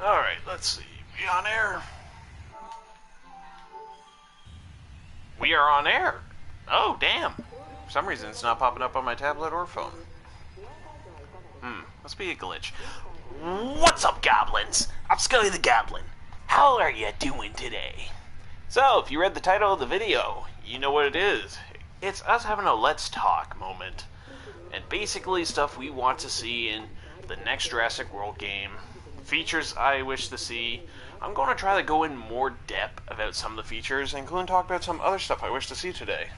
Alright, let's see. We on air? We are on air. Oh, damn. For some reason, it's not popping up on my tablet or phone. Must be a glitch. What's up, goblins? I'm Scully the Goblin. How are you doing today? So, if you read the title of the video, you know what it is. It's us having a Let's Talk moment. And basically stuff we want to see in the next Jurassic World game. Features I wish to see. I'm going to try to go in more depth about some of the features, including talk about some other stuff I wish to see today.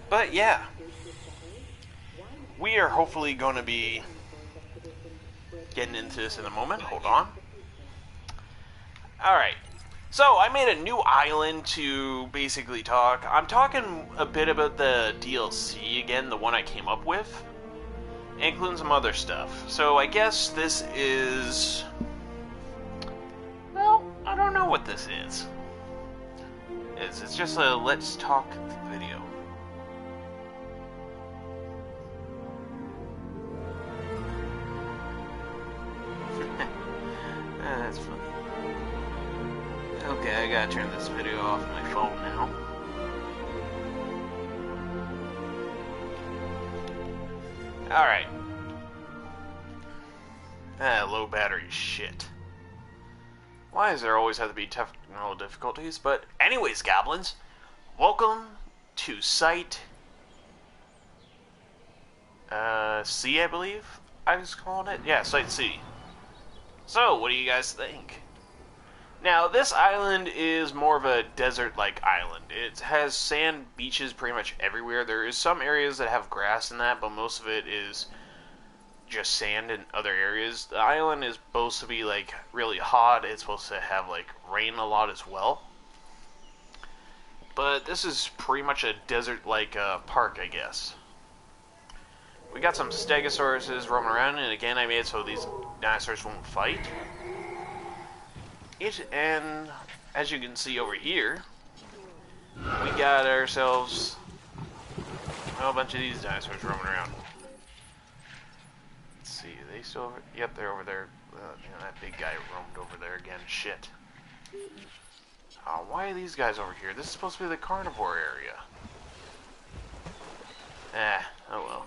But yeah, we are hopefully going to be getting into this in a moment. Hold on. Alright, so I made a new island to basically talk. I'm talking a bit about the DLC again, the one I came up with, including some other stuff. So I guess this is... well, I don't know what this is. It's just a Let's Talk video. That's funny. Okay, I gotta turn this video off my phone now. Alright. Low battery shit. Why does there always have to be technical difficulties? But anyways, goblins, welcome to Site C, I believe I was calling it. Yeah, Site C. So, what do you guys think? Now, this island is more of a desert-like island. It has sand beaches pretty much everywhere. There is some areas that have grass in that, but most of it is just sand in other areas. The island is supposed to be, like, really hot. It's supposed to have, like, rain a lot as well. But this is pretty much a desert-like park, I guess. We got some stegosauruses roaming around, and again, I made it so these dinosaurs won't fight. And as you can see over here, we got ourselves a bunch of these dinosaurs roaming around. Let's see, are they still over? Yep, they're over there. That big guy roamed over there again. Shit. Why are these guys over here? This is supposed to be the carnivore area. Oh well.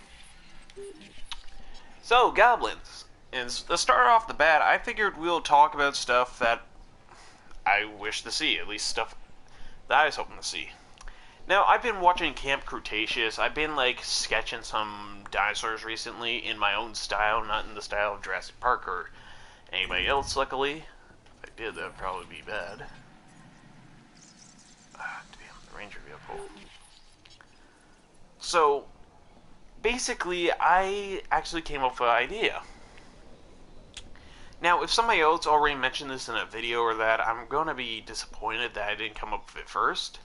So, goblins. And to start off the bat, I figured we'll talk about stuff that I wish to see, at least stuff that I was hoping to see. Now, I've been watching Camp Cretaceous. I've been, like, sketching some dinosaurs recently in my own style, not in the style of Jurassic Park or anybody else, luckily. If I did, that would probably be bad. Damn, the Ranger vehicle. So, basically, I actually came up with an idea. Now, if somebody else already mentioned this in a video or that, I'm going to be disappointed that I didn't come up with it first.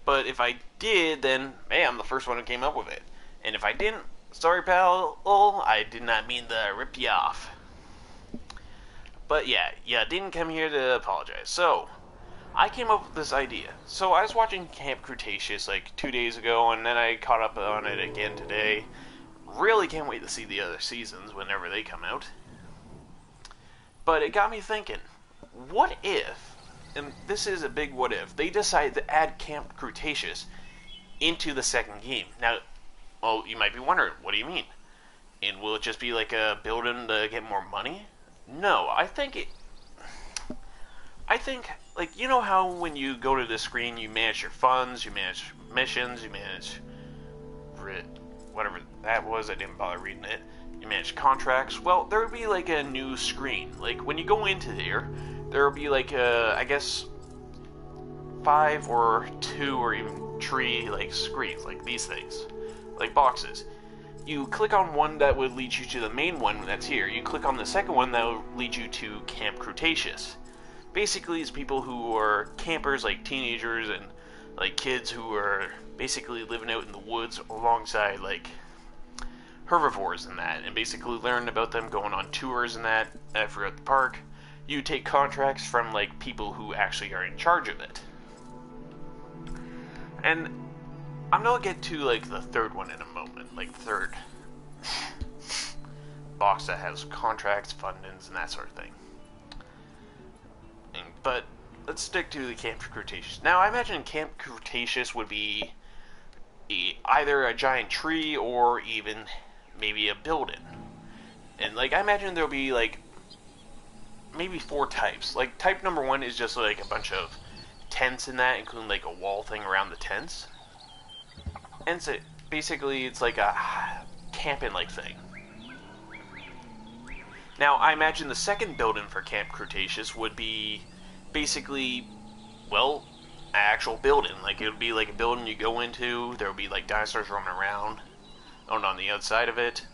But if I did, then, hey, I'm the first one who came up with it. And if I didn't, sorry pal, I did not mean to rip you off. But yeah, didn't come here to apologize. So, I came up with this idea. So, I was watching Camp Cretaceous like 2 days ago, and then I caught up on it again today. Really can't wait to see the other seasons whenever they come out. But it got me thinking, what if, and this is a big what if, they decide to add Camp Cretaceous into the second game? Now, well, you might be wondering, what do you mean? And will it just be like a building to get more money? No, I think, like, you know how when you go to the screen, you manage your funds, you manage missions, you manage whatever that was, I didn't bother reading it. You manage contracts. Well, there would be like a new screen. Like when you go into there will be like I guess 5 or 2 or even 3 like screens, like these things, like boxes. You click on one that would lead you to the main one that's here. You click on the second one that will lead you to Camp Cretaceous. Basically, it's people who are campers, like teenagers and like kids who are basically living out in the woods alongside like herbivores in that, and basically learn about them going on tours and that throughout the park. You take contracts from like people who actually are in charge of it. And I'm gonna get to like the third one in a moment, like third box that has contracts, fundings, and that sort of thing. But let's stick to the Camp Cretaceous. Now, I imagine Camp Cretaceous would be either a giant tree or even maybe a building. And like I imagine there'll be like maybe 4 types. Like type number 1 is just like a bunch of tents in that, including like a wall thing around the tents. And so basically it's like a camping like thing. Now I imagine the second building for Camp Cretaceous would be basically, well, an actual building. Like it would be like a building you go into, there would be like dinosaurs roaming around on the outside of it,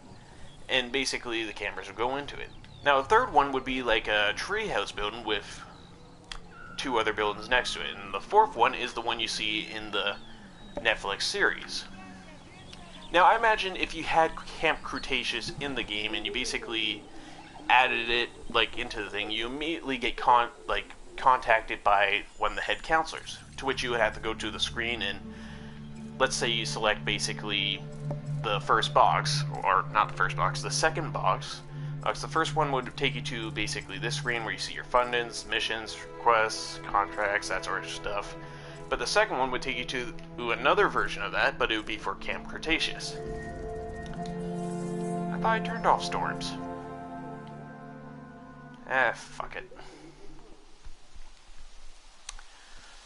and basically the campers would go into it. Now the third one would be like a treehouse building with 2 other buildings next to it, and the fourth one is the one you see in the Netflix series. Now I imagine if you had Camp Cretaceous in the game and you basically added it like into the thing, you immediately get contacted by one of the head counselors, to which you would have to go to the screen and let's say you select basically the first box, or not the first box, the second box. The first one would take you to basically this screen where you see your fundings, missions, requests, contracts, that sort of stuff. But the second one would take you to another version of that, but it would be for Camp Cretaceous. I thought I turned off storms. Fuck it.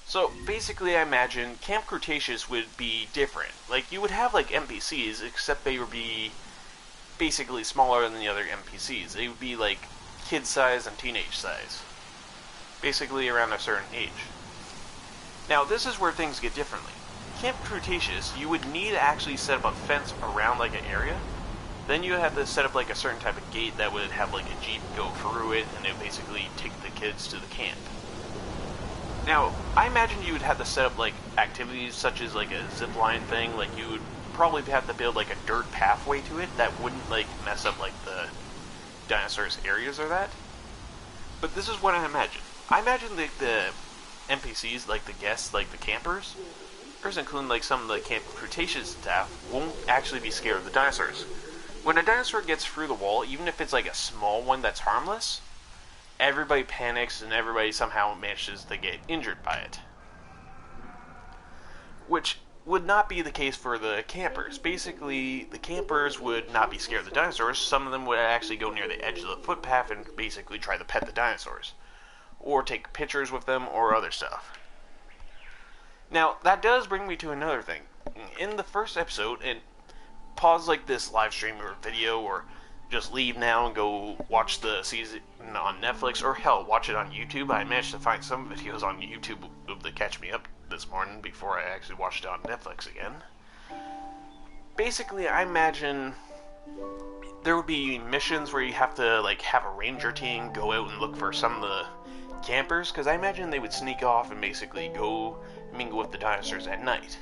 So basically I imagine Camp Cretaceous would be different. Like you would have like NPCs, except they would be basically smaller than the other NPCs. They would be like kid size and teenage size. Basically around a certain age. Now this is where things get differently. Camp Cretaceous, you would need to actually set up a fence around like an area. Then you would have to set up like a certain type of gate that would have like a jeep go through it, and it would basically take the kids to the camp. Now, I imagine you would have to set up like activities such as like a zip line thing. Like you would probably have to build like a dirt pathway to it that wouldn't like mess up like the dinosaurs areas or that. But this is what I imagine. I imagine the NPCs, like the guests, like the campers, including like some of the Camp Cretaceous staff, won't actually be scared of the dinosaurs. When a dinosaur gets through the wall, even if it's like a small one that's harmless, everybody panics and everybody somehow manages to get injured by it. Which would not be the case for the campers. Basically, the campers would not be scared of the dinosaurs. Some of them would actually go near the edge of the footpath and basically try to pet the dinosaurs. Or take pictures with them or other stuff. Now, that does bring me to another thing. In the first episode, and pause like this live stream or video, or just leave now and go watch the season on Netflix, or hell, watch it on YouTube. I managed to find some videos on YouTube that catch me up this morning before I actually watched it on Netflix again. Basically, I imagine there would be missions where you have to like have a ranger team go out and look for some of the campers, because I imagine they would sneak off and basically go mingle with the dinosaurs at night.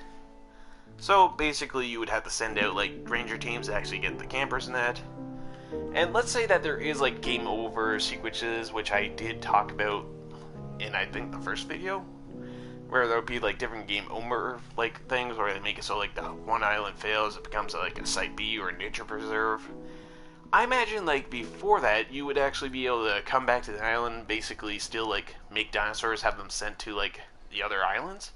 So basically you would have to send out like ranger teams to actually get the campers in that. And let's say that there is like game over sequences, which I did talk about in I think the first video, where there would be like different game over like things where they make it so like the one island fails, it becomes like a site B or a nature preserve. I imagine like before that you would actually be able to come back to the island, basically still like make dinosaurs, have them sent to like the other islands,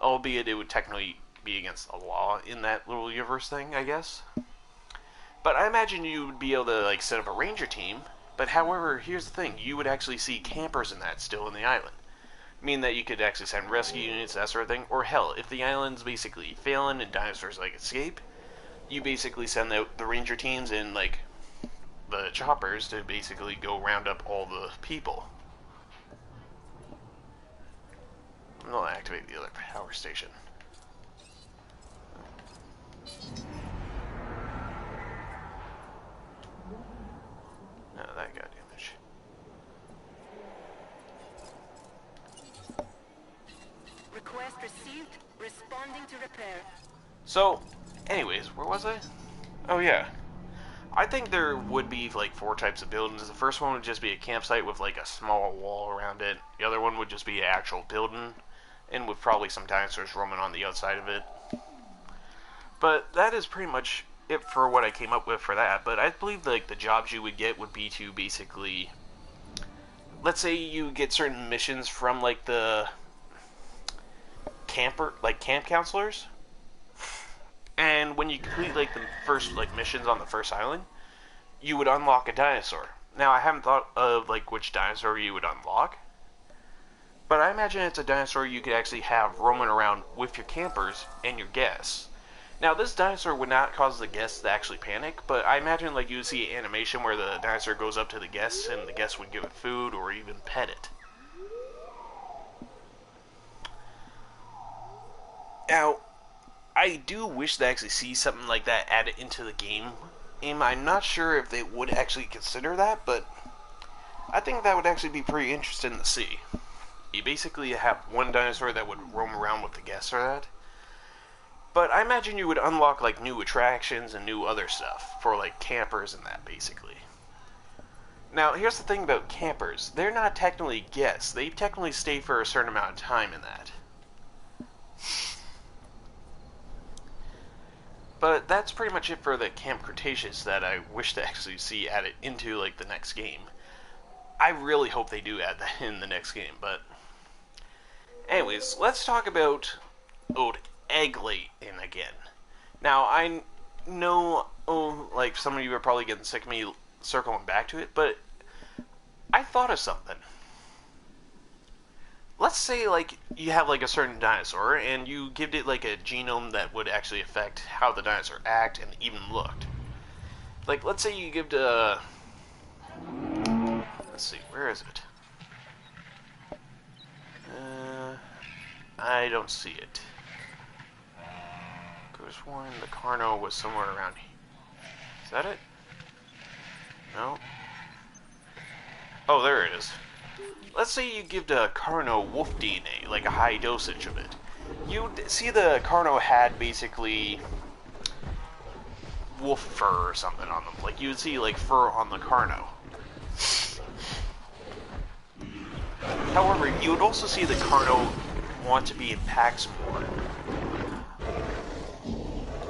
albeit it would technically be against the law in that little universe thing, I guess. But I imagine you would be able to like set up a ranger team, but however, here's the thing, you would actually see campers in that still in the island. Meaning that you could actually send rescue units, that sort of thing, or hell, if the island's basically failing and dinosaurs like escape, you basically send out the ranger teams and like the choppers to basically go round up all the people. I'm gonna activate the other power station. No, that got damaged. Request received. Responding to repair. So, anyways, where was I? Oh yeah. I think there would be like 4 types of buildings. The first one would just be a campsite with like a small wall around it. The other one would just be an actual building, and with probably some dinosaurs roaming on the outside of it. But that is pretty much it for what I came up with for that. But I believe like the jobs you would get would be to basically, let's say you get certain missions from like the camp counselors, and when you complete like the first like missions on the first island, you would unlock a dinosaur. Now I haven't thought of like which dinosaur you would unlock, but I imagine it's a dinosaur you could actually have roaming around with your campers and your guests. Now this dinosaur would not cause the guests to actually panic, but I imagine like you would see an animation where the dinosaur goes up to the guests and the guests would give it food or even pet it. Now, I do wish to actually see something like that added into the game. And I'm not sure if they would actually consider that, but I think that would actually be pretty interesting to see. You basically have one dinosaur that would roam around with the guests or that. But I imagine you would unlock like new attractions and new other stuff for like campers and that basically. Now, here's the thing about campers. They're not technically guests. They technically stay for a certain amount of time in that. But that's pretty much it for the Camp Cretaceous that I wish to actually see added into like the next game. I really hope they do add that in the next game, but anyways, let's talk about old Egg Laying again. Now, I know, like some of you are probably getting sick of me circling back to it, but I thought of something. Let's say like you have like a certain dinosaur and you give it like a genome that would actually affect how the dinosaur act and even looked. Like let's say you give the let's see, where is it? I don't see it. Could have sworn the Carno was somewhere around here. Is that it? No. Oh, there it is. Let's say you give the Carno wolf DNA, like a high dosage of it. You'd see the Carno had basically wolf fur or something on them. Like you would see like fur on the Carno. However, you would also see the Carno want to be in packs more.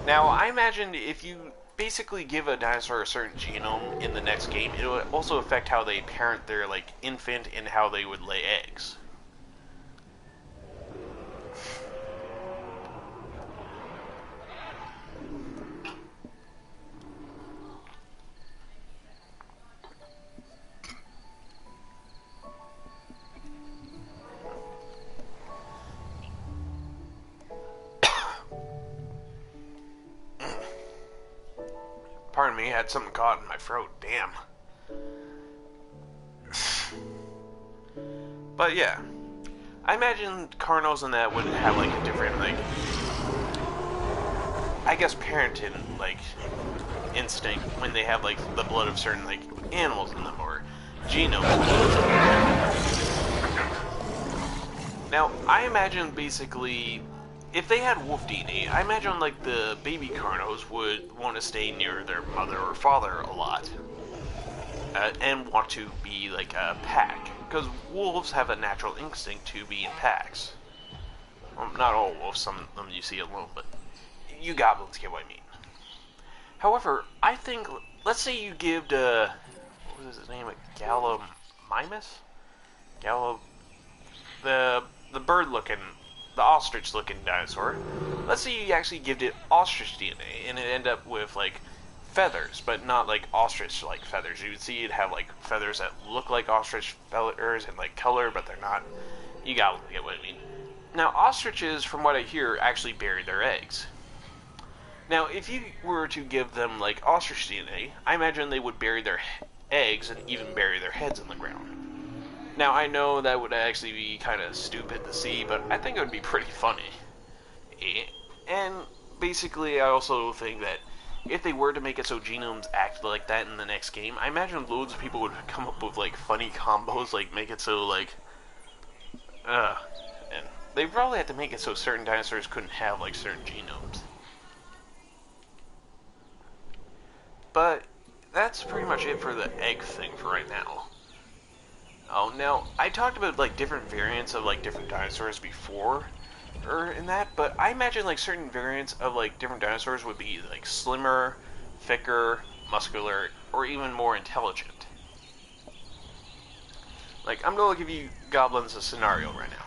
Now, I imagine if you basically give a dinosaur a certain genome in the next game, it will also affect how they parent their like infant and how they would lay eggs. Pardon me, I had something caught in my throat. Damn. But yeah, I imagine Carnos and that would have like a different like, I guess parenting like instinct when they have like the blood of certain like animals in them or genomes. Now, I imagine basically if they had wolf DNA, I imagine like the baby Carnos would want to stay near their mother or father a lot, and want to be like a pack, because wolves have a natural instinct to be in packs. Well, not all wolves, some of them you see alone, but you goblins get what I mean. However, I think, let's say you give the, what was his name, Gallimimus? The bird-looking, the ostrich-looking dinosaur. Let's say you actually give it ostrich DNA, and it end up with, like, feathers, but not, like, ostrich-like feathers. You would see it have, like, feathers that look like ostrich feathers and, like, color, but they're not. You gotta get what I mean. Now, ostriches, from what I hear, actually bury their eggs. Now, if you were to give them, like, ostrich DNA, I imagine they would bury their eggs and even bury their heads in the ground. Now, I know that would actually be kind of stupid to see, but I think it would be pretty funny. And basically, I also think that if they were to make it so genomes act like that in the next game, I imagine loads of people would come up with, like, funny combos, like, make it so, like, and they probably had to make it so certain dinosaurs couldn't have, like, certain genomes. But that's pretty much it for the egg thing for right now. Oh, now, I talked about, like, different variants of, like, different dinosaurs before, or in that, but I imagine, like, certain variants of, like, different dinosaurs would be, like, slimmer, thicker, muscular, or even more intelligent. Like, I'm gonna give you goblins a scenario right now.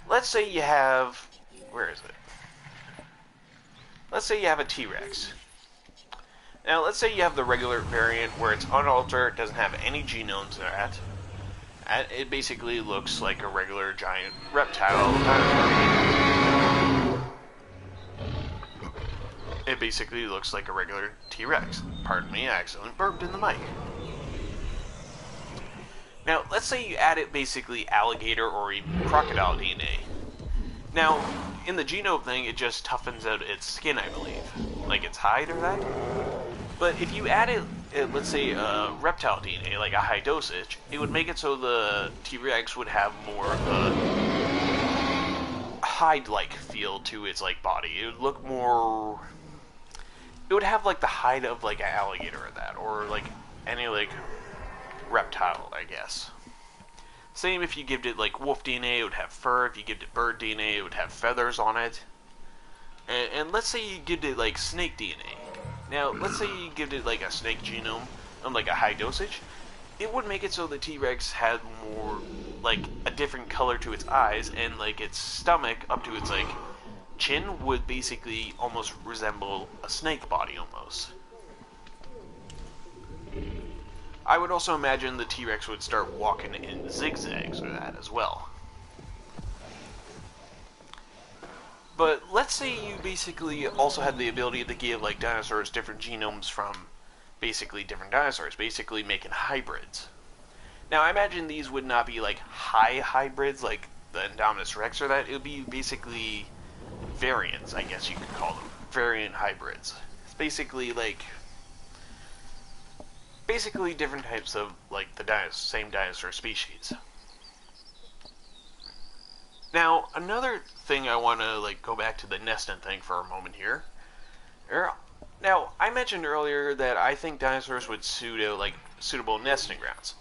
Let's say you have... Where is it? Let's say you have a T-Rex. Now, let's say you have the regular variant where it's unaltered, doesn't have any genomes in it. And it basically looks like a regular giant reptile dinosaur. It basically looks like a regular T-Rex. Pardon me, I accidentally burped in the mic. Now, let's say you added basically alligator or even crocodile DNA. Now, in the genome thing, it just toughens out its skin, I believe. Like its hide or that. But if you added, let's say, reptile DNA, like a high dosage, it would make it so the T-Rex would have more of a hide-like feel to its, like, body. It would look more... It would have, like, the hide of, like, an alligator or that, or, like, any, like, reptile, I guess. Same if you gave it, like, wolf DNA, it would have fur. If you gave it bird DNA, it would have feathers on it. And let's say you gave it, like, snake DNA. Now, let's say you give it, like, a snake genome, like, a high dosage. It would make it so the T-Rex had more, like, a different color to its eyes, and, like, its stomach up to its, like, chin would basically almost resemble a snake body, almost. I would also imagine the T-Rex would start walking in zigzags or that as well. But let's say you basically also had the ability to give, like, dinosaurs different genomes from basically different dinosaurs, basically making hybrids. Now, I imagine these would not be, like, high hybrids like the Indominus Rex or that. It would be basically variants, I guess you could call them. Variant hybrids. It's basically, like... Basically different types of, like, the same dinosaur species. Now, another thing I want to, like, go back to the nesting thing for a moment here. Now, I mentioned earlier that I think dinosaurs would suit, like, suitable nesting grounds.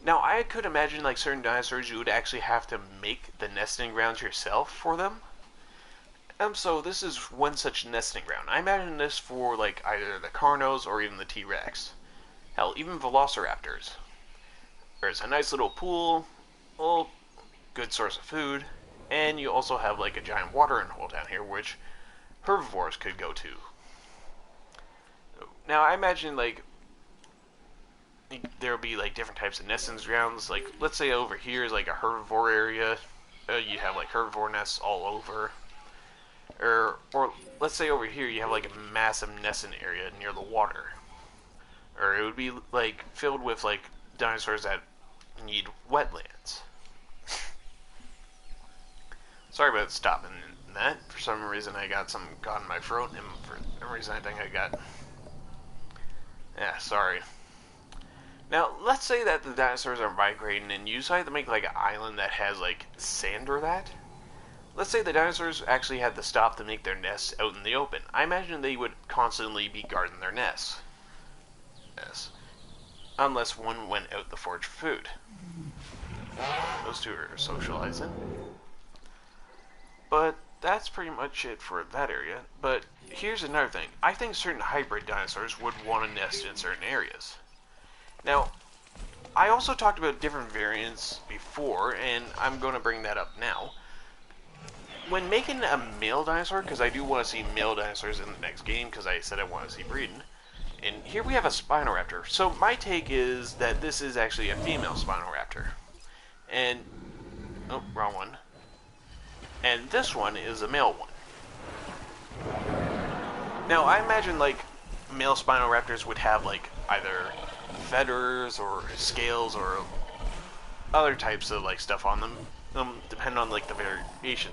Now, I could imagine, like, certain dinosaurs you would actually have to make the nesting grounds yourself for them. So this is one such nesting ground. I imagine this for, like, either the Carnos or even the T-Rex. Hell, even Velociraptors. There's a nice little pool, well, good source of food, and you also have, like, a giant watering hole down here, which herbivores could go to. Now, I imagine, like, there'll be, like, different types of nesting grounds. Like, let's say over here is, like, a herbivore area. You have, like, herbivore nests all over. Or let's say over here you have, like, a massive nesting area near the water. Or it would be, like, filled with, like, dinosaurs that need wetlands. Sorry about stopping that. For some reason I got something caught in my throat, and for some reason I think I got... Yeah, sorry. Now, let's say that the dinosaurs are migrating, and you decide to make, like, an island that has, like, sand or that. Let's say the dinosaurs actually had to stop to make their nests out in the open. I imagine they would constantly be guarding their nests. Yes. Unless one went out to forage food. Those two are socializing. But that's pretty much it for that area. But here's another thing. I think certain hybrid dinosaurs would want to nest in certain areas. Now, I also talked about different variants before, and I'm going to bring that up now. When making a male dinosaur, because I do want to see male dinosaurs in the next game, because I said I want to see breeding, and here we have a Spinoraptor. So my take is that this is actually a female Spinoraptor. And, oh, wrong one. And this one is a male one. Now, I imagine, like, male Spinoraptors would have, like, either feathers or scales or other types of, like, stuff on them, depending on, like, the variation.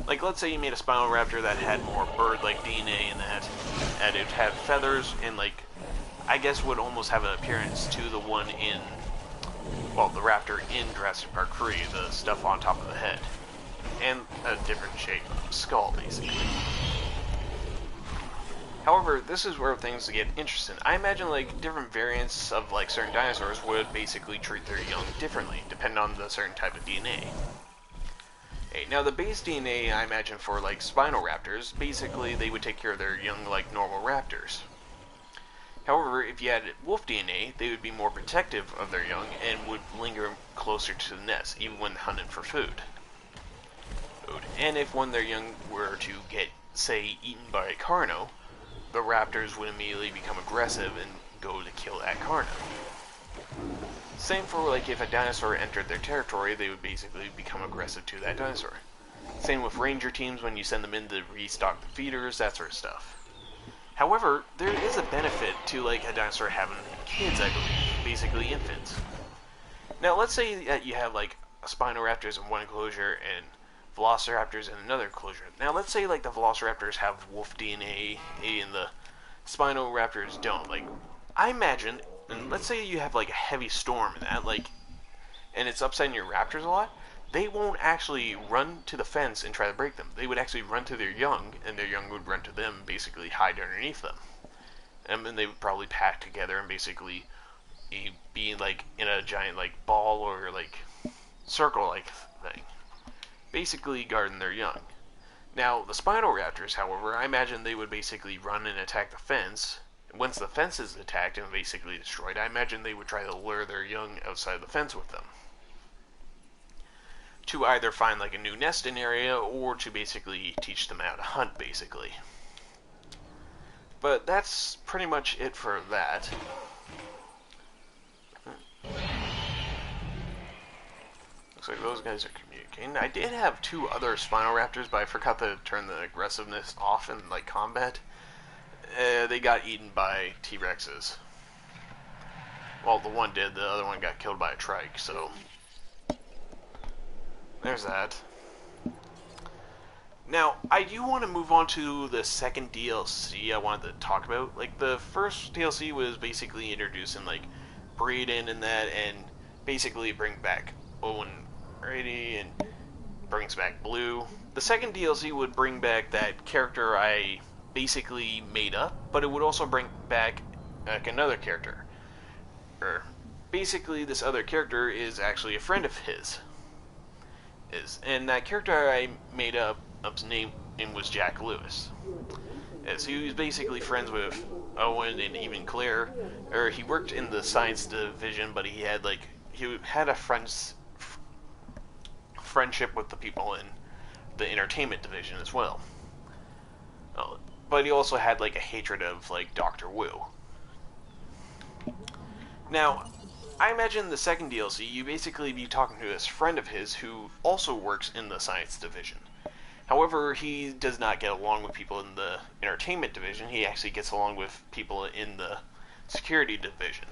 Like, let's say you made a Spinoraptor that had more bird-like DNA in that, and it had feathers, and, like, I guess would almost have an appearance to the one in, well, the raptor in Jurassic Park 3, the stuff on top of the head. And a different shaped skull, basically. However, this is where things get interesting. I imagine like different variants of like certain dinosaurs would basically treat their young differently, depending on the certain type of DNA. Hey, now the base DNA I imagine for like Spinoraptors, basically they would take care of their young like normal raptors. However, if you added wolf DNA, they would be more protective of their young and would linger closer to the nest, even when hunting for food. And if one of their young were to get, say, eaten by a carno, the raptors would immediately become aggressive and go to kill that carno. Same for like if a dinosaur entered their territory, they would basically become aggressive to that dinosaur. Same with ranger teams when you send them in to restock the feeders, that sort of stuff. However, there is a benefit to like a dinosaur having kids, I believe, basically infants. Now, let's say that you have like Spinoraptors in one enclosure and Velociraptors in another enclosure. Now, let's say like the Velociraptors have wolf DNA and the Spinoraptors don't. Like, I imagine, and let's say you have like a heavy storm in that, like, and it's upsetting your raptors a lot. They won't actually run to the fence and try to break them. They would actually run to their young, and their young would run to them, basically hide underneath them. And then they would probably pack together and basically be like in a giant like ball or like circle like thing, basically guarding their young. Now the Spinoraptors, however, I imagine they would basically run and attack the fence. Once the fence is attacked and basically destroyed, I imagine they would try to lure their young outside the fence with them, to either find like a new nesting area or to basically teach them how to hunt, basically. But that's pretty much it for that. Looks like those guys are communicating. I did have two other Spinoraptors, but I forgot to turn the aggressiveness off in like combat. They got eaten by T-Rexes. Well, the one did, the other one got killed by a trike, so there's that. Now, I do want to move on to the second DLC I wanted to talk about. Like, the first DLC was basically introducing, like, breeding and that, and basically bring back Owen Grady and brings back Blue. The second DLC would bring back that character I basically made up, but it would also bring back, like, another character. Basically, this other character is actually a friend of his. And that character I made up, his name was Jack Lewis. As he was basically friends with Owen and even Claire. He worked in the science division, but he had a friendship with the people in the entertainment division as well. But he also had like a hatred of like Dr. Wu. Now, I imagine in the second DLC, you basically be talking to this friend of his who also works in the science division. However, he does not get along with people in the entertainment division. He actually gets along with people in the security division.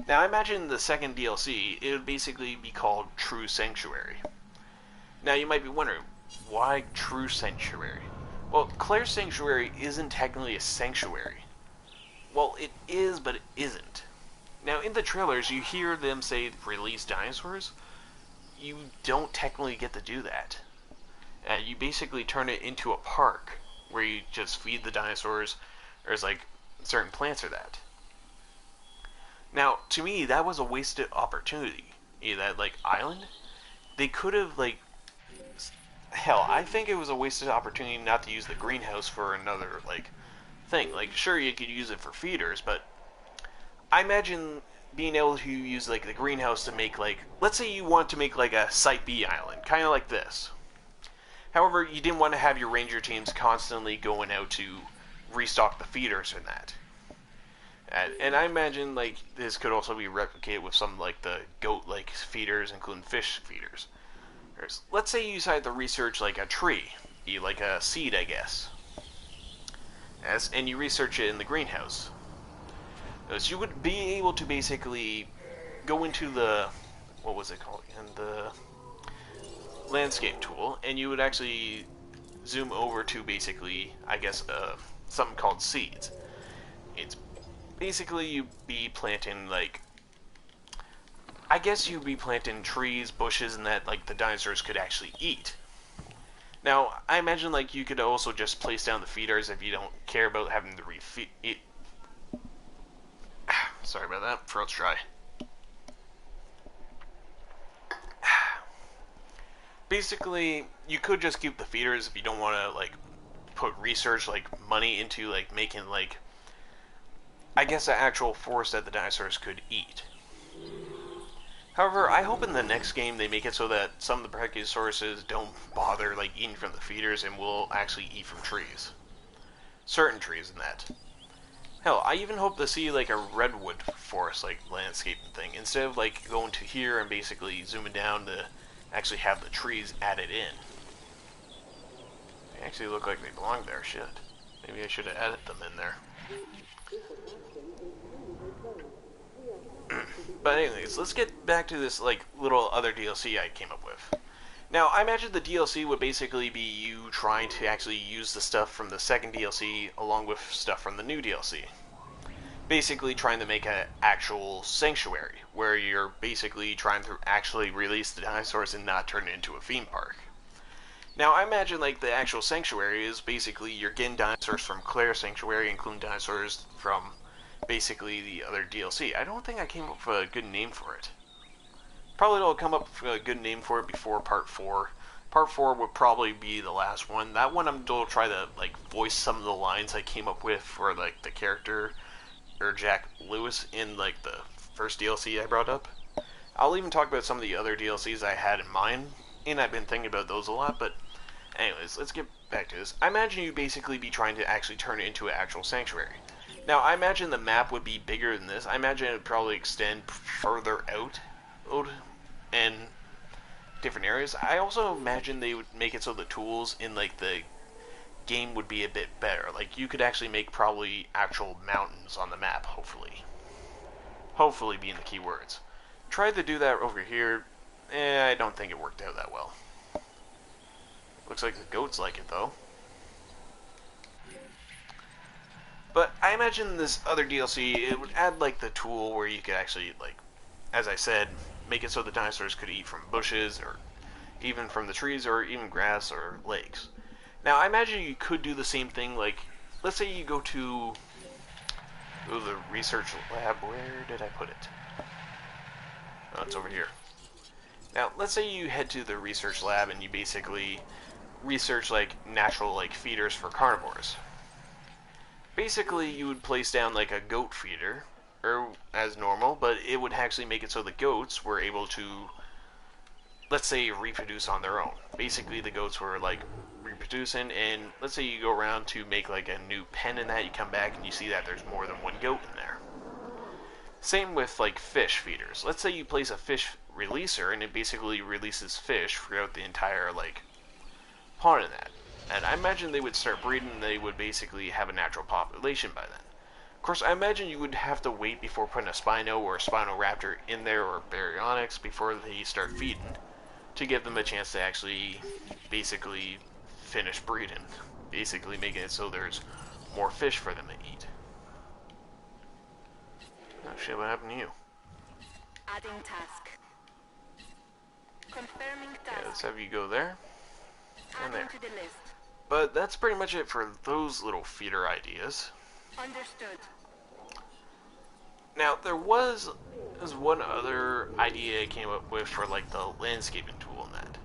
Now, I imagine in the second DLC, it would basically be called True Sanctuary. Now, you might be wondering, why True Sanctuary? Well, Claire's Sanctuary isn't technically a sanctuary. Well, it is, but it isn't. Now, in the trailers, you hear them say release dinosaurs. You don't technically get to do that. You basically turn it into a park where you just feed the dinosaurs. There's like certain plants or that. Now, to me, that was a wasted opportunity. That like island, they could have like, hell, I think it was a wasted opportunity not to use the greenhouse for another like thing. Like, sure, you could use it for feeders, but I imagine being able to use like the greenhouse to make like, let's say you want to make like a Site B island, kind of like this. However, you didn't want to have your ranger teams constantly going out to restock the feeders and that. And I imagine like this could also be replicated with some like the goat-like feeders, including fish feeders. Let's say you decide to research like a tree, like a seed, I guess, and you research it in the greenhouse. So you would be able to basically go into the, what was it called again, the landscape tool, and you would actually zoom over to basically, I guess, something called seeds. It's basically you'd be planting like, I guess you'd be planting trees, bushes, and that like the dinosaurs could actually eat. Now, I imagine like you could also just place down the feeders if you don't care about having to refeed. Sorry about that. Throat's dry. Basically, you could just keep the feeders if you don't want to like put research like money into like making like I guess an actual forest that the dinosaurs could eat. However, I hope in the next game they make it so that some of the Brachiosaurus don't bother like eating from the feeders and will actually eat from trees. Certain trees in that. Hell, I even hope to see like a redwood forest like landscaping thing instead of like going to here and basically zooming down to actually have the trees added in. They actually look like they belong there. Shit. Maybe I should have added them in there. But anyways, let's get back to this like little other DLC I came up with. Now, I imagine the DLC would basically be you trying to actually use the stuff from the second DLC along with stuff from the new DLC. Basically trying to make an actual sanctuary, where you're basically trying to actually release the dinosaurs and not turn it into a theme park. Now, I imagine like the actual sanctuary is basically you're getting dinosaurs from Claire's Sanctuary, including dinosaurs from basically the other DLC. I don't think I came up with a good name for it. Probably don't come up with a good name for it before Part 4. Part 4 would probably be the last one. That one I'm going to try to like voice some of the lines I came up with for like the character or Jack Lewis in like the first DLC I brought up. I'll even talk about some of the other DLCs I had in mind, and I've been thinking about those a lot, but anyways, let's get back to this. I imagine you'd basically be trying to actually turn it into an actual sanctuary. Now, I imagine the map would be bigger than this. I imagine it would probably extend further out and different areas. I also imagine they would make it so the tools in like the game would be a bit better. Like you could actually make probably actual mountains on the map, hopefully. Hopefully being the key words. Tried to do that over here. I don't think it worked out that well. Looks like the goats like it though. But I imagine this other DLC, it would add like the tool where you could actually like, as I said, make it so the dinosaurs could eat from bushes or even from the trees or even grass or lakes. Now I imagine you could do the same thing like, let's say you go to the research lab. Where did I put it? Oh, it's over here. Now let's say you head to the research lab and you basically research like natural like feeders for carnivores. Basically, you would place down like a goat feeder, or as normal, but it would actually make it so the goats were able to, let's say, reproduce on their own. Basically, the goats were like reproducing, and let's say you go around to make like a new pen in that, you come back and you see that there's more than one goat in there. Same with like fish feeders. Let's say you place a fish releaser, and it basically releases fish throughout the entire like pond in that. And I imagine they would start breeding and they would basically have a natural population by then. Of course, I imagine you would have to wait before putting a Spino or a Spinoraptor in there or Baryonyx before they start feeding to give them a chance to actually basically finish breeding. Basically making it so there's more fish for them to eat. Oh shit, what happened to you? Adding task. Confirming task. Yeah, let's have you go there and Adding there. to the list. But that's pretty much it for those little feeder ideas. Understood. Now, there was one other idea I came up with for like the landscaping tool in that.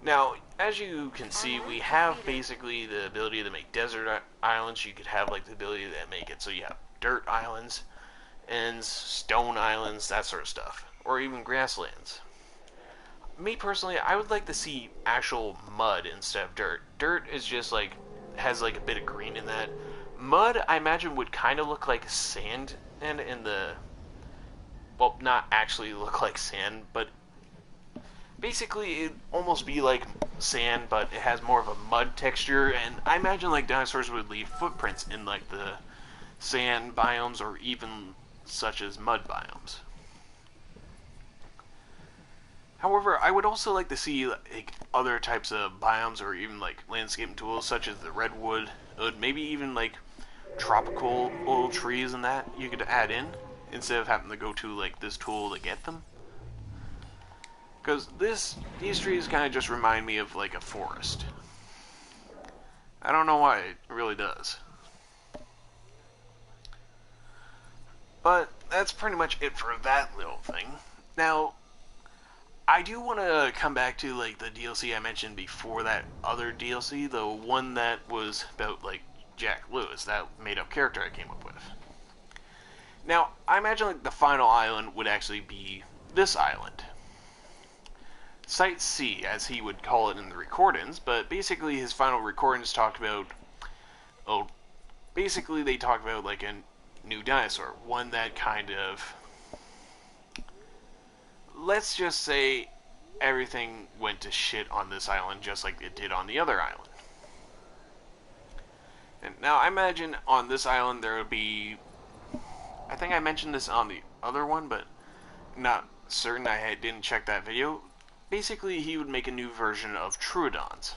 Now, as you can see, we have basically the ability to make desert islands. You could have like the ability to make it so you have dirt islands and stone islands, that sort of stuff, or even grasslands. Me personally, I would like to see actual mud instead of dirt. Dirt is just like has like a bit of green in that. Mud, I imagine, would kind of look like sand, and in the well, not actually look like sand, but basically it'd almost be like sand, but it has more of a mud texture. And I imagine like dinosaurs would leave footprints in like the sand biomes or even such as mud biomes. However, I would also like to see like other types of biomes or even like landscaping tools such as the redwood, maybe even like tropical old trees and that you could add in instead of having to go to like this tool to get them. Because these trees kind of just remind me of like a forest. I don't know why, it really does. But that's pretty much it for that little thing. Now, I do want to come back to like the DLC I mentioned before, that other DLC, the one that was about like Jack Lewis, that made up character I came up with. Now, I imagine like the final island would actually be this island. Site C, as he would call it in the recordings, but basically his final recordings talked about, oh, basically they talked about like a new dinosaur, one that kind of, let's just say everything went to shit on this island just like it did on the other island. And now I imagine on this island there would be, I think I mentioned this on the other one, but not certain, I didn't check that video. Basically, he would make a new version of Troodons.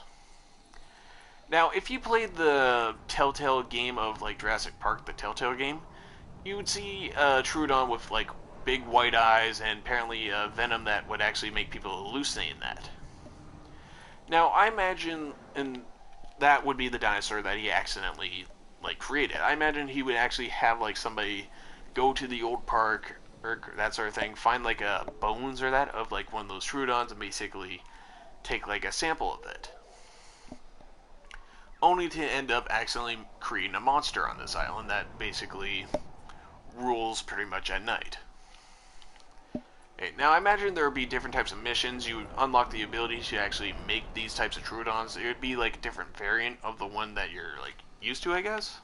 Now, if you played the Telltale game of like Jurassic Park, the Telltale game, you would see a Troodon with like big white eyes and apparently venom that would actually make people hallucinate in that. Now, I imagine, and that would be the dinosaur that he accidentally like created. I imagine he would actually have like somebody go to the old park or that sort of thing, find like a bones or that of like one of those Troodons and basically take like a sample of it. Only to end up accidentally creating a monster on this island that basically rules pretty much at night. Okay, now I imagine there would be different types of missions. You would unlock the ability to actually make these types of Troodons. It would be like a different variant of the one that you're like used to, I guess.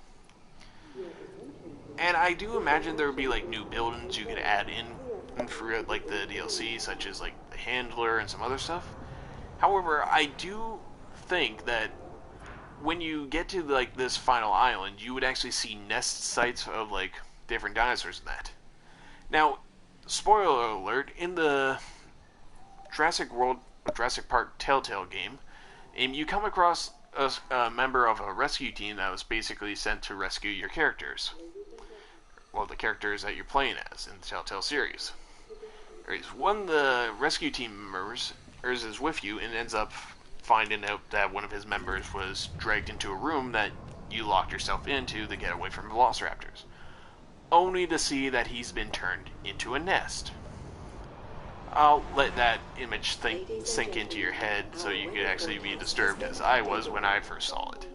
And I do imagine there would be like new buildings you could add in for like the DLC, such as like the handler and some other stuff. However, I do think that when you get to like this final island, you would actually see nest sites of like different dinosaurs in that. Now, spoiler alert, in the Jurassic Park Telltale game, you come across a member of a rescue team that was basically sent to rescue your characters. Well, the characters that you're playing as in the Telltale series. One of the rescue team members is with you and ends up finding out that one of his members was dragged into a room that you locked yourself into to get away from velociraptors, only to see that he's been turned into a nest. I'll let that image sink into your head so you could actually be disturbed as I was when I first saw it.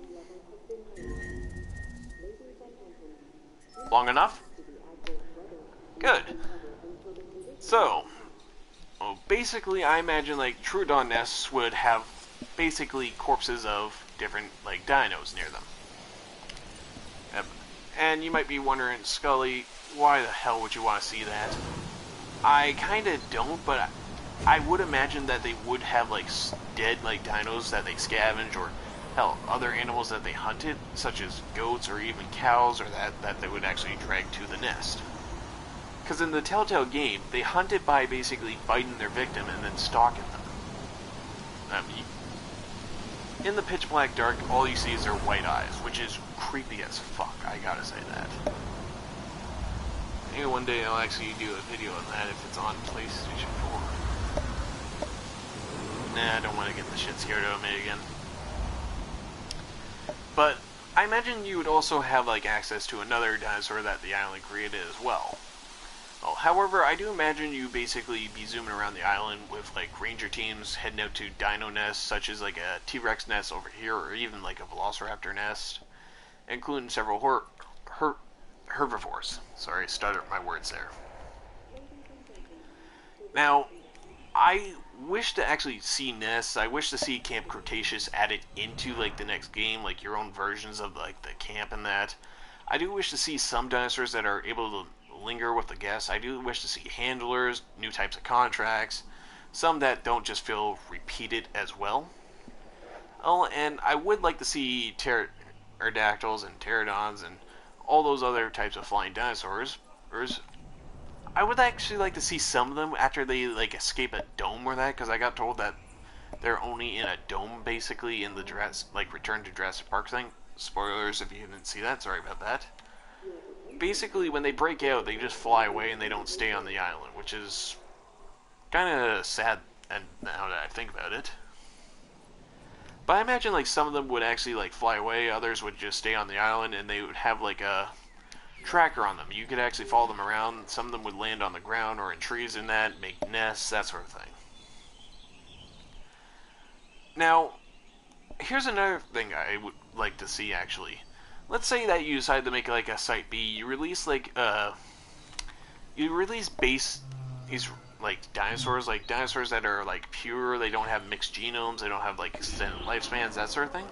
Long enough? Good. So, well, basically I imagine like Troodon nests would have basically corpses of different like dinos near them. And you might be wondering, Scully, why the hell would you want to see that? I kinda don't, but I would imagine that they would have like dead like dinos that they scavenge, or hell, other animals that they hunted, such as goats or even cows, or that they would actually drag to the nest. Because in the Telltale game, they hunt it by basically biting their victim and then stalking them. In the pitch black dark, all you see is their white eyes, which is creepy as fuck, I gotta say that. Maybe one day I'll actually do a video on that if it's on PlayStation 4. Nah, I don't want to get the shit scared out of me again. But I imagine you would also have like access to another dinosaur that the island created as well. Well, however, I do imagine you basically be zooming around the island with like ranger teams heading out to dino nests, such as like a T-Rex nest over here, or even like a Velociraptor nest, including several herbivores. Sorry, stuttered my words there. Now, I wish to actually see nests. I wish to see Camp Cretaceous added into like the next game, like your own versions of like the camp and that. I do wish to see some dinosaurs that are able to linger with the guests. I do wish to see handlers, new types of contracts, some that don't just feel repeated as well. Oh, and I would like to see pterodactyls and pterodons and all those other types of flying dinosaurs. I would actually like to see some of them after they like escape a dome or that, because I got told that they're only in a dome basically in the Return to Jurassic Park thing. Spoilers if you didn't see that, sorry about that. Basically, when they break out, they just fly away and they don't stay on the island, which is kind of sad and now that I think about it. But I imagine like some of them would actually like fly away, others would just stay on the island, and they would have like a tracker on them. You could actually follow them around. Some of them would land on the ground or in trees and that, make nests, that sort of thing. Now, here's another thing I would like to see actually. Let's say that you decide to make like a site B. You release base these like dinosaurs that are like pure. They don't have mixed genomes. They don't have like extended lifespans, that sort of thing.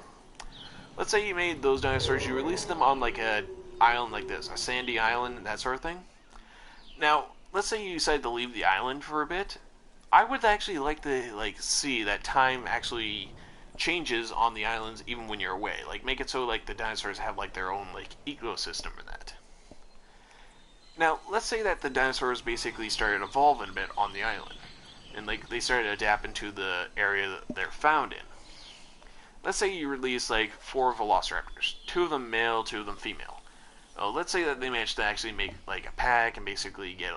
Let's say you made those dinosaurs. You release them on like a island like this, a sandy island, that sort of thing. Now, let's say you decide to leave the island for a bit. I would actually like to see that time actually changes on the islands even when you're away. Like make it so like the dinosaurs have like their own like ecosystem in that. Now, let's say that the dinosaurs basically started evolving a bit on the island, and like they started adapting to the area that they're found in. Let's say you release like 4 velociraptors, 2 of them male, 2 of them female. Let's say that they managed to actually make like a pack and basically get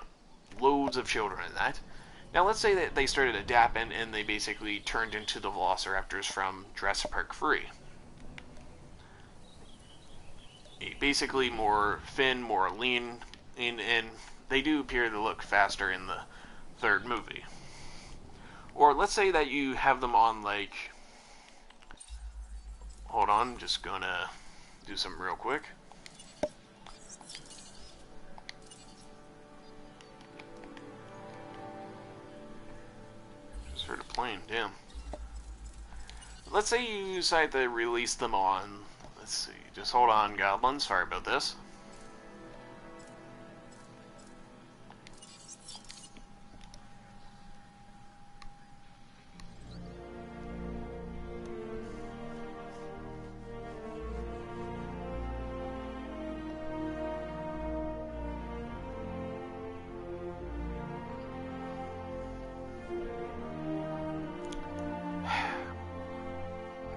loads of children in that. Now let's say that they started adapting and they basically turned into the velociraptors from Jurassic Park 3. Basically more thin, more lean, and they do appear to look faster in the 3rd movie. Or let's say that you have them on like... Hold on, just gonna do something real quick. Just heard a plane, damn. Let's say you decide to release them on... Let's see, just hold on, Goblin, sorry about this.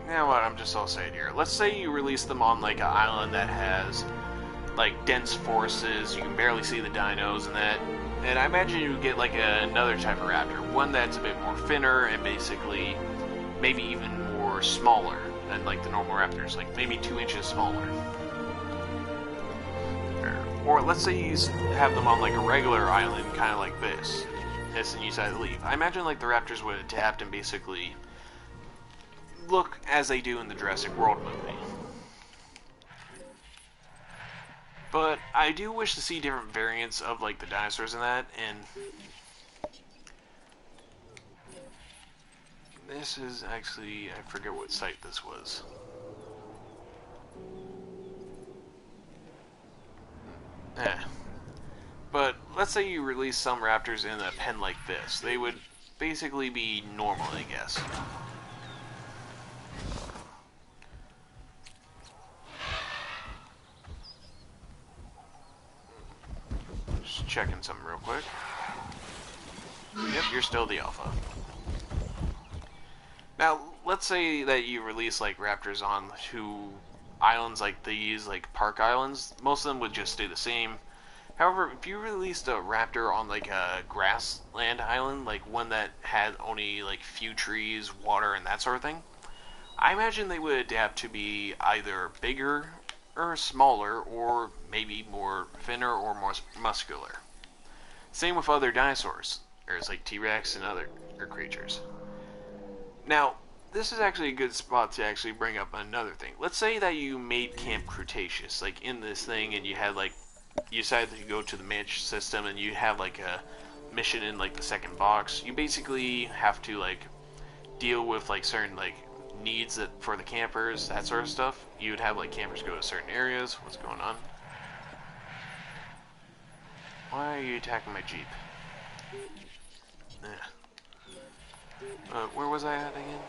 Now what, I'm just all saying here. Let's say you release them on like an island that has like dense forests, you can barely see the dinos and that. And I imagine you get like another type of raptor, one that's a bit more thinner and basically maybe even more smaller than like the normal raptors, like maybe 2 inches smaller. Or let's say you have them on like a regular island, kind of like this, and you decide to leave. I imagine like the raptors would adapt and basically look as they do in the Jurassic World movie. But I do wish to see different variants of like the dinosaurs in that, and this is actually, I forget what site this was. But let's say you release some raptors in a pen like this. They would basically be normal, I guess. Just checking something real quick. Yep, you're still the alpha. Now, let's say that you release like raptors on 2 islands like these, like park islands. Most of them would just stay the same. However, if you released a raptor on like a grassland island, like one that had only like few trees, water, and that sort of thing, I imagine they would adapt to be either bigger or smaller, or maybe more thinner or more muscular. Same with other dinosaurs. There's like T-Rex and other creatures. Now, this is actually a good spot to actually bring up another thing. Let's say that you made Camp Cretaceous, like in this thing, and you had like, you decided to go to the Manch system, and you have like a mission in like the 2nd box. You basically have to like deal with like certain like needs that for the campers, that sort of stuff. You would have like campers go to certain areas. What's going on? Why are you attacking my Jeep? Where was I at again?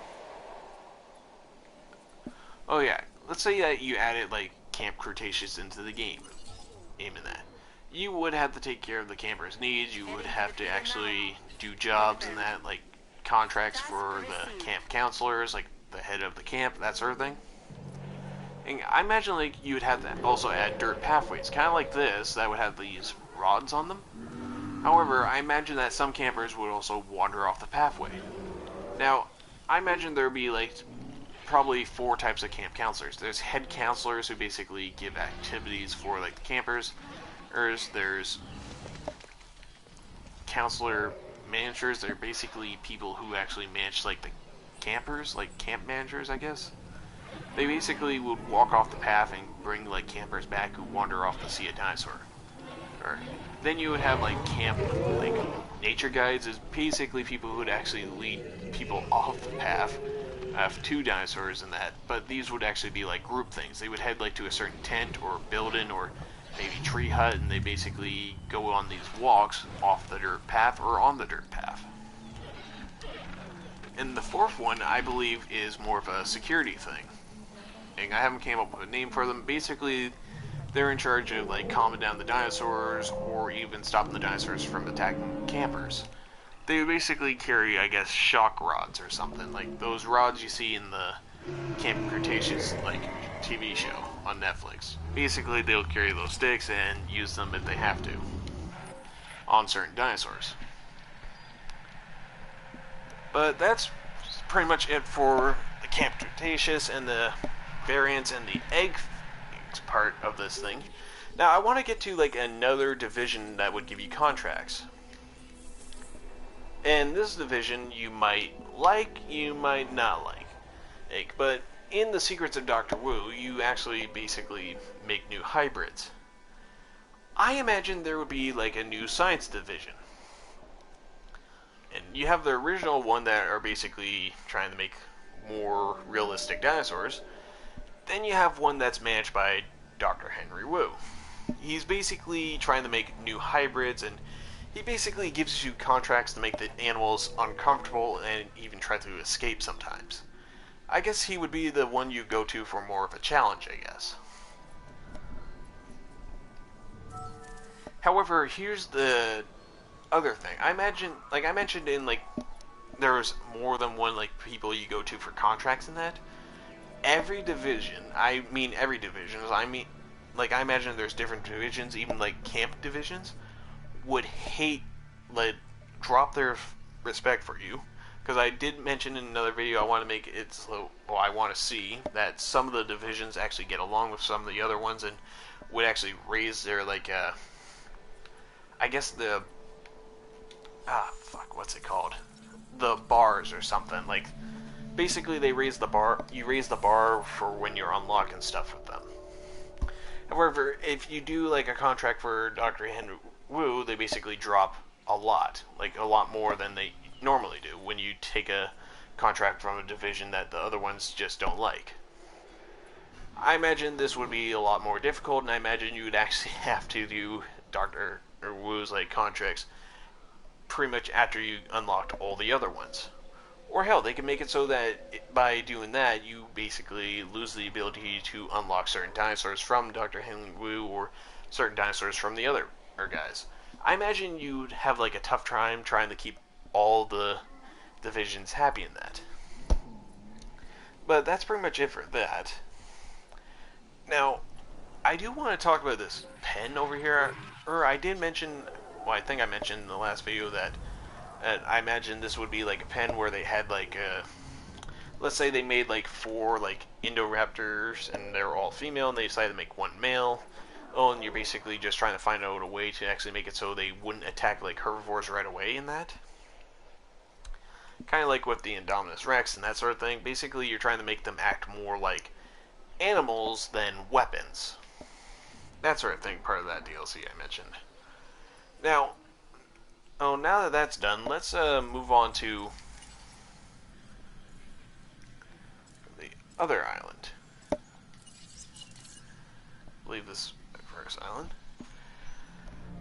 Oh yeah, let's say that you added like Camp Cretaceous into the game. Aiming that. You would have to take care of the campers' needs. You would have to actually do jobs and that, like contracts for the camp counselors, like the head of the camp, that sort of thing. And I imagine like you would have to also add dirt pathways, kind of like this, that would have these rods on them. However, I imagine that some campers would also wander off the pathway. Now, I imagine there would be like probably four types of camp counselors. There's head counselors who basically give activities for like the campers. There's counselor managers. They're basically people who actually manage like the campers, like camp managers, I guess. They basically would walk off the path and bring like campers back who wander off to see a dinosaur. Or then you would have like camp, like nature guides is basically people who would actually lead people off the path. I have two dinosaurs in that, but these would actually be like group things. They would head like to a certain tent or building or maybe tree hut, and they basically go on these walks off the dirt path or on the dirt path. And the fourth one, I believe, is more of a security thing. And I haven't came up with a name for them. Basically, they're in charge of like calming down the dinosaurs or even stopping the dinosaurs from attacking campers. They basically carry, I guess, shock rods or something, like those rods you see in the Camp Cretaceous like TV show on Netflix. Basically, they'll carry those sticks and use them if they have to on certain dinosaurs. But that's pretty much it for the Camp Cretaceous and the variants and the egg part of this thing. Now, I want to get to like another division that would give you contracts. And this division you might like, you might not like. But in the Secrets of Dr. Wu, you actually basically make new hybrids. I imagine there would be like a new science division. And you have the original one that are basically trying to make more realistic dinosaurs. Then you have one that's managed by Dr. Henry Wu. He's basically trying to make new hybrids, and he basically gives you contracts to make the animals uncomfortable and even try to escape sometimes. I guess he would be the one you go to for more of a challenge, I guess. However, here's the other thing. I imagine, like I mentioned in like, there's more than one like people you go to for contracts in that. Every division, I mean every division, like I imagine there's different divisions, even like camp divisions, would hate, like, drop their respect for you. Because I did mention in another video I want to make it so, well, I want to see that some of the divisions actually get along with some of the other ones and would actually raise their, like, I guess the, what's it called? The bars or something. Like, basically they raise the bar, you raise the bar for when you're unlocking stuff with them. However, if you do, like, a contract for Dr. Henry Wu, they basically drop a lot. Like, a lot more than they normally do when you take a contract from a division that the other ones just don't like. I imagine this would be a lot more difficult, and I imagine you would actually have to do Dr. Wu's, like, contracts pretty much after you unlocked all the other ones. Or hell, they can make it so that by doing that, you basically lose the ability to unlock certain dinosaurs from Dr. Henry Wu or certain dinosaurs from the other guys. I imagine you'd have like a tough time trying to keep all the divisions happy in that. But that's pretty much it for that. Now, I do want to talk about this pen over here. Or I did mention, well, I think I mentioned in the last video that I imagine this would be like a pen where they had like let's say they made like 4 like Indoraptors and they're all female and they decided to make 1 male. Oh, and you're basically just trying to find out a way to actually make it so they wouldn't attack like herbivores right away in that. Kind of like with the Indominus Rex and that sort of thing. Basically, you're trying to make them act more like animals than weapons. That sort of thing, part of that DLC I mentioned. Now that that's done, let's move on to the other island. I believe this is the first island.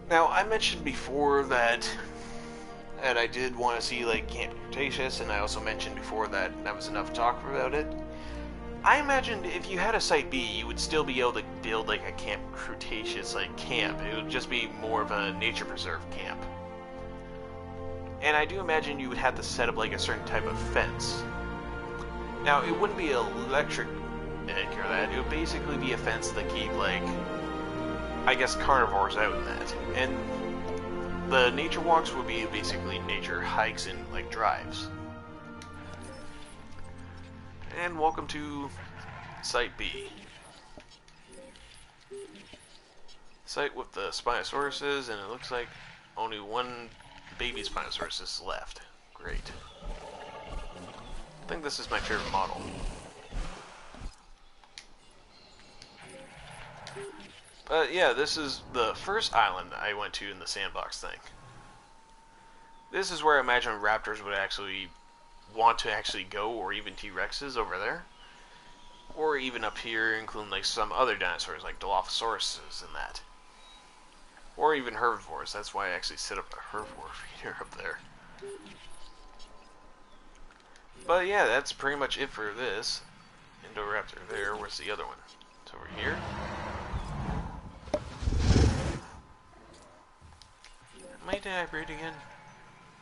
Now, I mentioned before that I did want to see like Camp Cretaceous, and I also mentioned before that was enough talk about it. I imagined if you had a Site B, you would still be able to build like a Camp Cretaceous like camp. It would just be more of a nature preserve camp. And I do imagine you would have to set up like a certain type of fence. Now, it wouldn't be electric or that. It would basically be a fence to keep like, I guess, carnivores out in that. And the nature walks would be basically nature hikes and like drives. And welcome to Site B. Site with the Spinosauruses, and it looks like only one baby Spinosaurus is left. Great. I think this is my favorite model. But yeah, this is the first island I went to in the sandbox thing. This is where I imagine raptors would actually want to actually go, or even T-Rexes over there. Or even up here, including like some other dinosaurs like Dilophosauruses and that. Or even herbivores. That's why I actually set up a herbivore feeder up there. But yeah, that's pretty much it for this. Indoraptor there. Where's the other one? It's over here. Might I breed again?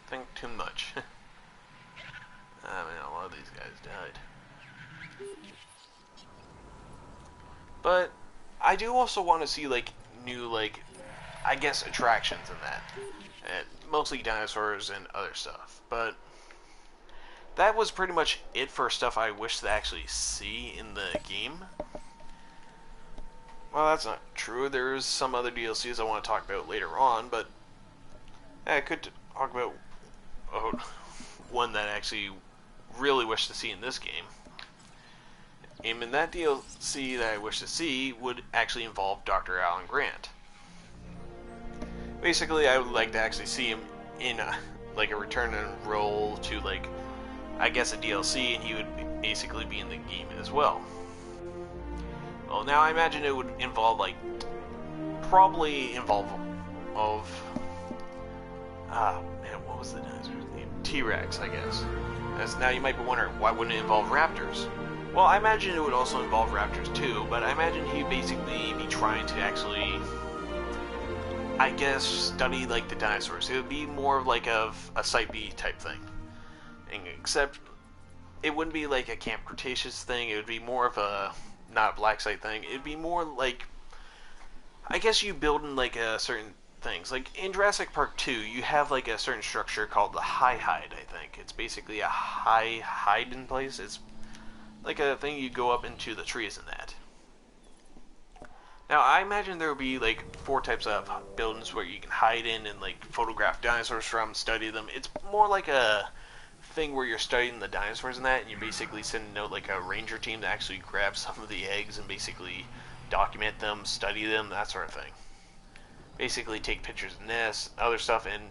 Think too much. I mean, a lot of these guys died. But I do also want to see like new, like, I guess attractions in that. Mostly dinosaurs and other stuff. But that was pretty much it for stuff I wish to actually see in the game. Well, that's not true. There's some other DLCs I want to talk about later on, but I could talk about one that I actually really wish to see in this game. And that DLC that I wish to see would actually involve Dr. Alan Grant. Basically, I would like to actually see him in like a return and role to, like, I guess a DLC, and he would basically be in the game as well. Well, now I imagine it would involve, like, probably involve man, what was the dinosaur's name? T-Rex, I guess. As now you might be wondering, why wouldn't it involve raptors? Well, I imagine it would also involve raptors too, but I imagine he'd basically be trying to actually, I guess, study like the dinosaurs. It would be more of like a Site B type thing. Except it wouldn't be like a Camp Cretaceous thing, it would be more of a, not a black site thing, it'd be more like, I guess you build in like a certain things. Like in Jurassic Park 2, you have like a certain structure called the high hide, I think. It's basically a high hiding place. It's like a thing you go up into the trees and that. Now, I imagine there would be like 4 types of buildings where you can hide in and like photograph dinosaurs from, study them. It's more like a thing where you're studying the dinosaurs and that, and you're basically sending out like a ranger team to actually grab some of the eggs and basically document them, study them, that sort of thing. Basically take pictures of nests, other stuff, and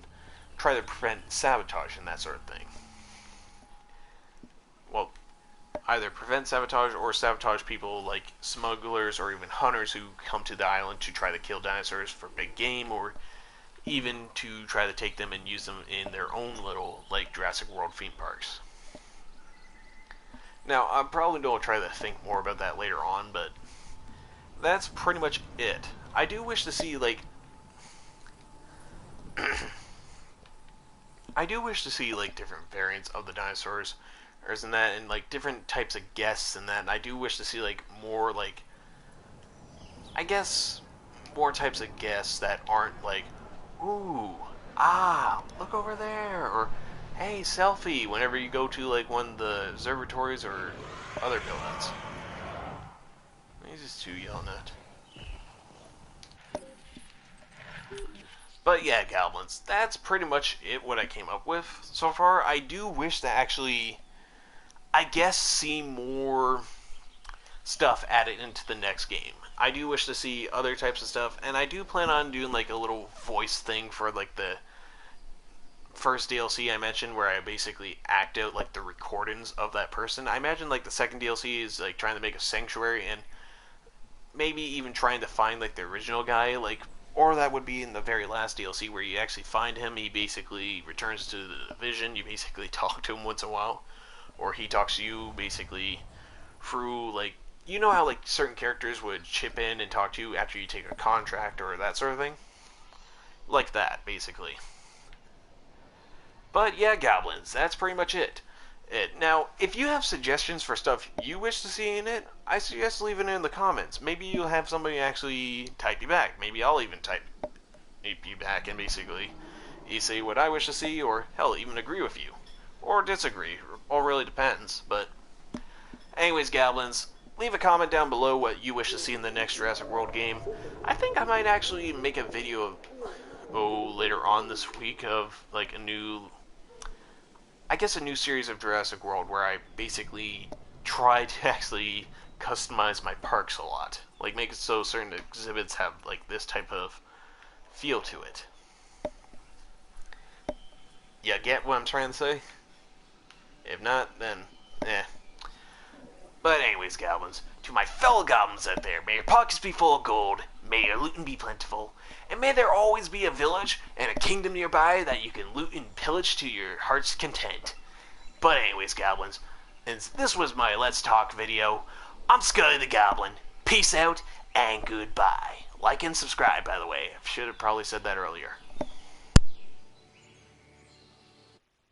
try to prevent sabotage and that sort of thing. Well, either prevent sabotage or sabotage people like smugglers or even hunters who come to the island to try to kill dinosaurs for big game, or even to try to take them and use them in their own little, like, Jurassic World theme parks. Now, I'm probably going to try to think more about that later on, but that's pretty much it. I do wish to see, like, I do wish to see, like, different variants of the dinosaurs, or isn't that, and, like, different types of guests and that, and I do wish to see, like, more, like, I guess, more types of guests that aren't, like, ooh, look over there, or, hey, selfie, whenever you go to, like, one of the observatories or other buildings. He's just too yelling at. But yeah, Goblins, that's pretty much it, what I came up with so far. I do wish to actually, I guess, see more stuff added into the next game. I do wish to see other types of stuff, and I do plan on doing like a little voice thing for like the first DLC I mentioned, where I basically act out like the recordings of that person. I imagine like the second DLC is like trying to make a sanctuary, and maybe even trying to find like the original guy, like, or that would be in the very last DLC where you actually find him. He basically returns to the division. You basically talk to him once in a while, or he talks to you basically through, like, you know how like certain characters would chip in and talk to you after you take a contract or that sort of thing? Like that, basically. But yeah, Goblins, that's pretty much it. Now, if you have suggestions for stuff you wish to see in it, I suggest leaving it in the comments. Maybe you'll have somebody actually type you back. Maybe I'll even type you back and basically you say what I wish to see, or hell, even agree with you. Or disagree. All really depends. But Anyways, Goblins, leave a comment down below what you wish to see in the next Jurassic World game. I think I might actually make a video of, later on this week of, like, a new series of Jurassic World where I basically try to actually customize my parks a lot. Like, make it so certain exhibits have, like, this type of feel to it. You get what I'm trying to say? If not, then, eh. But anyways, Goblins, to my fellow Goblins out there, may your pockets be full of gold, may your looting be plentiful, and may there always be a village and a kingdom nearby that you can loot and pillage to your heart's content. But anyways, Goblins, and this was my Let's Talk video. I'm Scully the Goblin. Peace out and goodbye. Like and subscribe, by the way. I should have probably said that earlier.